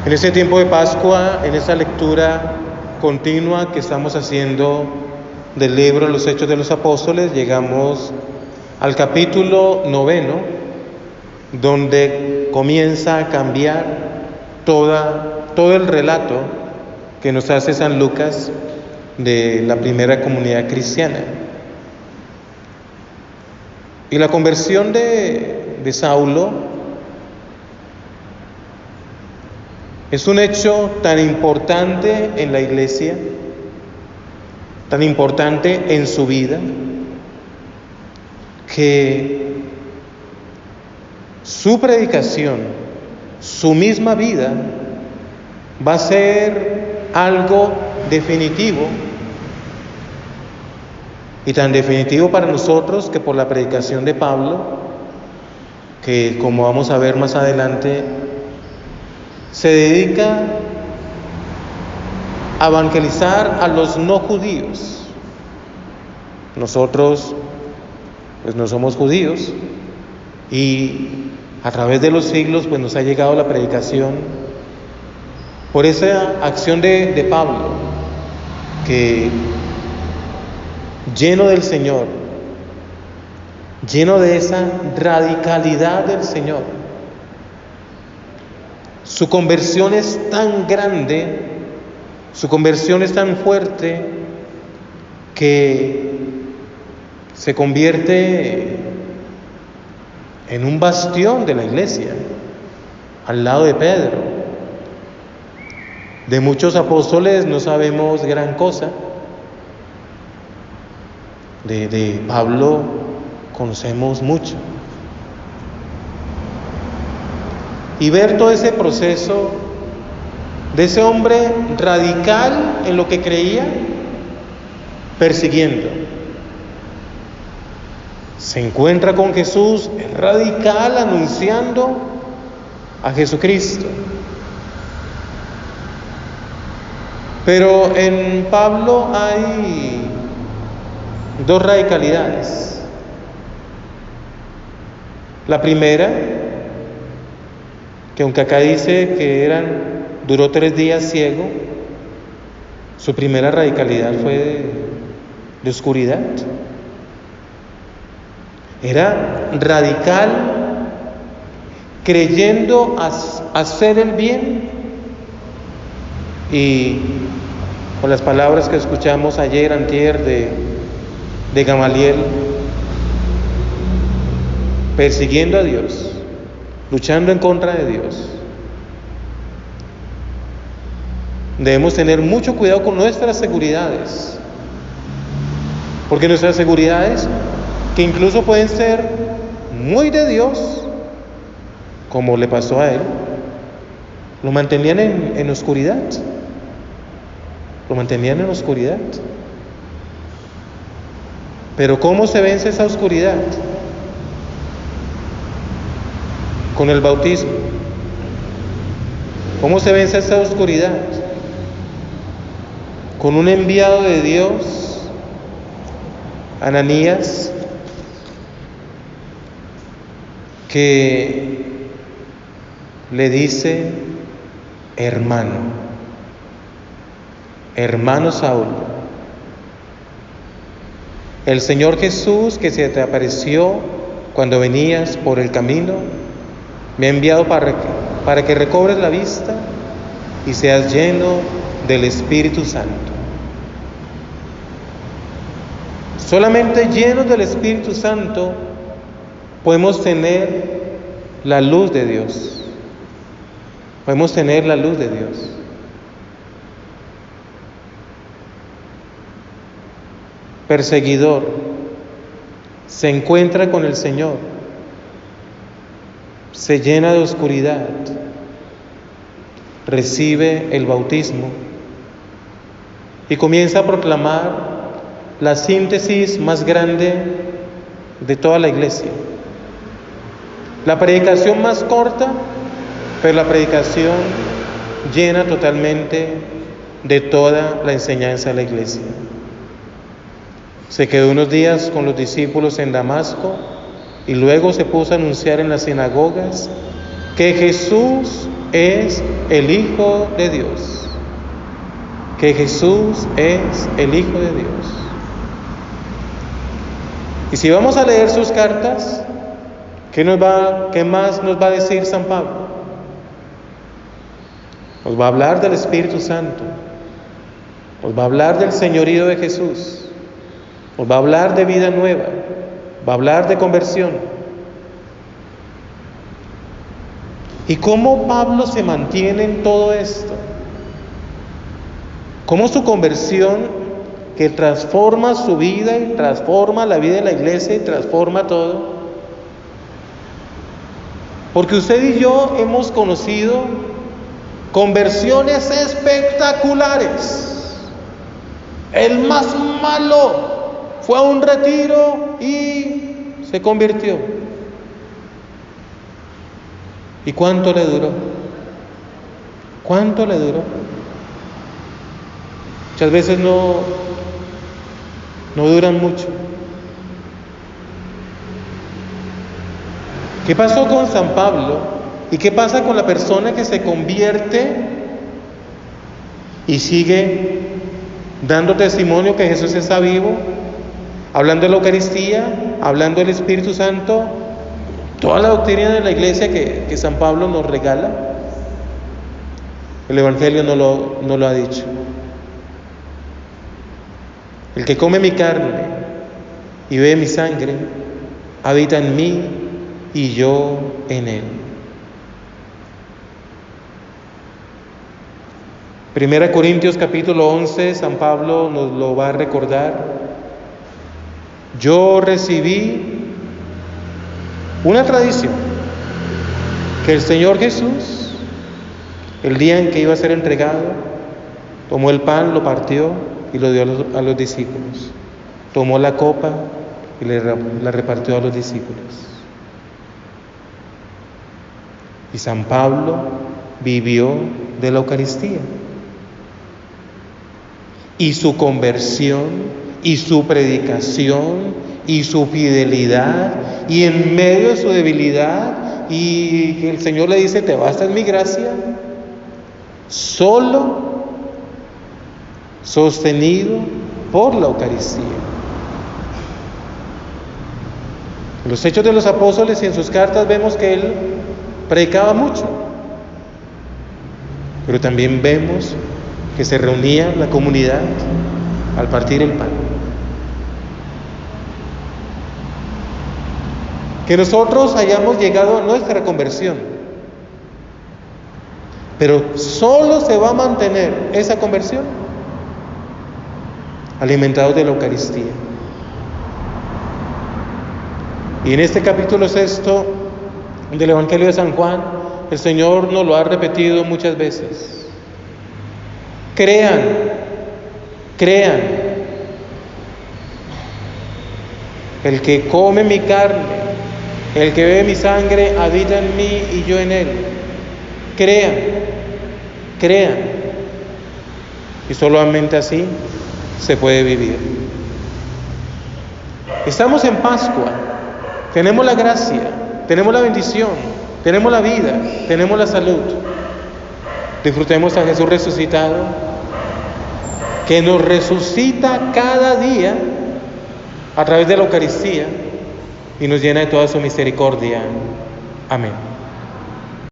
En este tiempo de Pascua, en esta lectura continua que estamos haciendo del libro Los Hechos de los Apóstoles, llegamos al capítulo 9, donde comienza a cambiar todo el relato que nos hace San Lucas de la primera comunidad cristiana. Y la conversión de Saulo es un hecho tan importante en la iglesia, tan importante en su vida, que su predicación, su misma vida, va a ser algo definitivo, y tan definitivo para nosotros que por la predicación de Pablo, que como vamos a ver más adelante, se dedica a evangelizar a los no judíos. Nosotros pues no somos judíos, y a través de los siglos pues nos ha llegado la predicación por esa acción de Pablo, que lleno del Señor, lleno de esa radicalidad del Señor, su conversión es tan grande, su conversión es tan fuerte, que se convierte en un bastión de la iglesia, al lado de Pedro. De muchos apóstoles no sabemos gran cosa, de Pablo conocemos mucho. Y ver todo ese proceso de ese hombre radical en lo que creía, persiguiendo. Se encuentra con Jesús, radical, anunciando a Jesucristo. Pero en Pablo hay dos radicalidades. La primera, que aunque acá dice que duró 3 días ciego, su primera radicalidad fue de oscuridad. Era radical, creyendo hacer el bien, y con las palabras que escuchamos ayer, antier, de Gamaliel, persiguiendo a Dios, luchando en contra de Dios. Debemos tener mucho cuidado con nuestras seguridades, porque nuestras seguridades, que incluso pueden ser muy de Dios, como le pasó a él, lo mantenían en oscuridad. Lo mantenían en oscuridad. Pero ¿cómo se vence esa oscuridad? Con el bautismo. ¿Cómo se vence esa oscuridad? Con un enviado de Dios, Ananías, que le dice: hermano Saulo, el Señor Jesús, que se te apareció cuando venías por el camino, me ha enviado para que recobres la vista y seas lleno del Espíritu Santo. Solamente llenos del Espíritu Santo podemos tener la luz de Dios. Podemos tener la luz de Dios. Perseguidor se encuentra con el Señor, se llena de oscuridad, recibe el bautismo y comienza a proclamar la síntesis más grande de toda la iglesia. La predicación más corta, pero la predicación llena totalmente de toda la enseñanza de la iglesia. Se quedó unos días con los discípulos en Damasco y luego se puso a anunciar en las sinagogas que Jesús es el Hijo de Dios. Que Jesús es el Hijo de Dios. Y si vamos a leer sus cartas, ¿qué más nos va a decir San Pablo? Nos va a hablar del Espíritu Santo, nos va a hablar del señorío de Jesús, nos va a hablar de vida nueva, va a hablar de conversión. ¿Y cómo Pablo se mantiene en todo esto? ¿Cómo su conversión, que transforma su vida y transforma la vida de la iglesia y transforma todo? Porque usted y yo hemos conocido conversiones espectaculares. El más malo fue a un retiro y se convirtió. ¿Y cuánto le duró? ¿Cuánto le duró? Muchas veces no duran mucho. ¿Qué pasó con San Pablo? ¿Y qué pasa con la persona que se convierte y sigue dando testimonio que Jesús está vivo, hablando de la Eucaristía, hablando del Espíritu Santo, toda la doctrina de la iglesia que San Pablo nos regala? El Evangelio no lo ha dicho. El que come mi carne y bebe mi sangre, habita en mí y yo en él. 1 Corintios capítulo 11, San Pablo nos lo va a recordar. Yo recibí una tradición, que el Señor Jesús, el día en que iba a ser entregado, tomó el pan, lo partió y lo dio a los discípulos. Tomó la copa y la repartió a los discípulos. Y San Pablo vivió de la Eucaristía. Y su conversión, y su predicación, y su fidelidad, y en medio de su debilidad, y que el Señor le dice: te basta en mi gracia, solo sostenido por la Eucaristía. En los Hechos de los Apóstoles y en sus cartas vemos que él predicaba mucho, pero también vemos que se reunía la comunidad al partir el pan. Que nosotros hayamos llegado a nuestra conversión, pero solo se va a mantener esa conversión alimentados de la Eucaristía. Y en este capítulo 6 del Evangelio de San Juan, el Señor nos lo ha repetido muchas veces. Crean, el que come mi carne, el que bebe mi sangre, habita en mí y yo en él. Crean. Y solamente así se puede vivir. Estamos en Pascua, tenemos la gracia, tenemos la bendición, tenemos la vida, tenemos la salud. Disfrutemos a Jesús resucitado, que nos resucita cada día a través de la Eucaristía y nos llena de toda su misericordia. Amén.